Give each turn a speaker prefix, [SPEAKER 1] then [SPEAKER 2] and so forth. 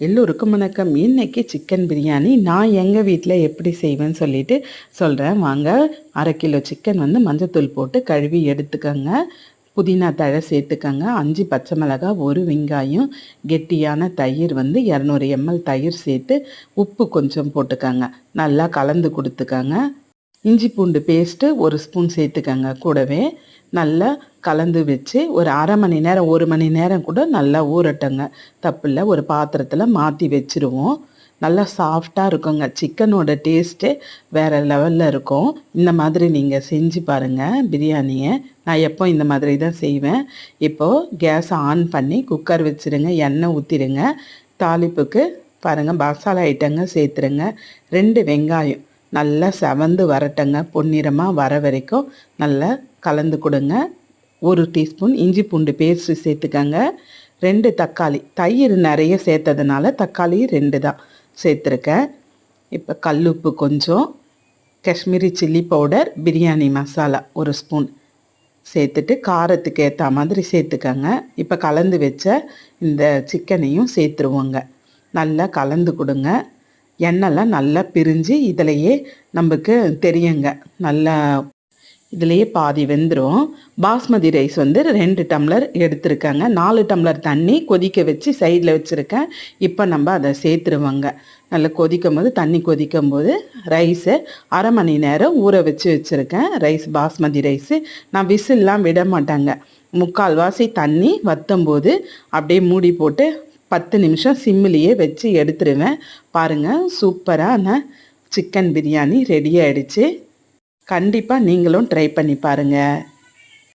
[SPEAKER 1] எல்லோருக்கும் வணக்கம். இன்னைக்கு சிக்கன் பிரியாணி நான் எங்கள் வீட்டில் எப்படி செய்வேன்னு சொல்லிட்டு சொல்கிறேன் வாங்க. 1/2 கிலோ சிக்கன் வந்து மஞ்சத்தூள் போட்டு கழுவி எடுத்துக்கோங்க. புதினா தழை சேர்த்துக்கோங்க. 5 பச்சை மிளகாய், 1 வெங்காயம், கெட்டியான தயிர் வந்து 200 ml தயிர் சேர்த்து உப்பு கொஞ்சம் போட்டுக்கோங்க. நல்லா கலந்து கொடுத்துக்கோங்க. இஞ்சி பூண்டு பேஸ்ட்டு 1 ஸ்பூன் சேர்த்துக்கோங்க. கூடவே நல்லா கலந்து வச்சு ஒரு அரை மணி நேரம் 1 மணி நேரம் கூட நல்லா ஊறட்டுங்க. தப்பில்லை. ஒரு பாத்திரத்தில் மாற்றி வச்சுருவோம். நல்லா சாஃப்டாக இருக்குங்க. சிக்கனோட டேஸ்ட்டே வேறு லெவலில் இருக்கும். இந்த மாதிரி நீங்கள் செஞ்சு பாருங்கள் பிரியாணியை. நான் எப்போ இந்த மாதிரி தான் செய்வேன். இப்போது கேஸை ஆன் பண்ணி குக்கர் வச்சுருங்க. எண்ணெய் ஊற்றிடுங்க. தாளிப்புக்கு பாருங்கள் மசாலா ஐட்டங்க சேர்த்துருங்க. 2 வெங்காயம் நல்லா செவந்து வரட்டுங்க. பொன்னிறமாக வர வரைக்கும் நல்லா கலந்து கொடுங்க. 1 டீஸ்பூன் இஞ்சி பூண்டு பேஸ்ட்டு சேர்த்துக்கங்க. 2 தக்காளி, தயிர் நிறைய சேர்த்ததுனால தக்காளி 2 தான் சேர்த்துருக்கேன். இப்போ கல்லுப்பு கொஞ்சம், Kashmiri chilli powder, biryani masala 1 spoon சேர்த்துட்டு காரத்துக்கு ஏற்ற மாதிரி சேர்த்துக்கங்க. இப்போ கலந்து வச்ச இந்த சிக்கனையும் சேர்த்துருவோங்க. நல்லா கலந்து கொடுங்க. எண்ணெய்லாம் நல்லா பிரிஞ்சு இதிலையே நமக்கு தெரியுங்க. நல்லா இதிலையே பாதி வெந்துடும். பாஸ்மதி ரைஸ் வந்து 2 டம்ளர் எடுத்துருக்கேங்க. 4 டம்ளர் தண்ணி கொதிக்க வச்சு சைடில் வச்சுருக்கேன். இப்போ நம்ம அதை சேர்த்துருவோங்க. நல்லா கொதிக்கும் போது தண்ணி கொதிக்கும் போது ரைஸை அரை மணி நேரம் ஊற வச்சுருக்கேன். ரைஸ் பாஸ்மதி ரைஸு நான் விசில்லாம் விட மாட்டேங்க. 3/4 தண்ணி வற்றும்போது அப்படியே மூடி போட்டு 10 நிமிஷம் சிம்மிலேயே வச்சு எடுத்துருவேன். பாருங்கள், சூப்பரான சிக்கன் பிரியாணி ரெடி ஆகிடுச்சு. கண்டிப்பாக நீங்களும் ட்ரை பண்ணி பாருங்கள்.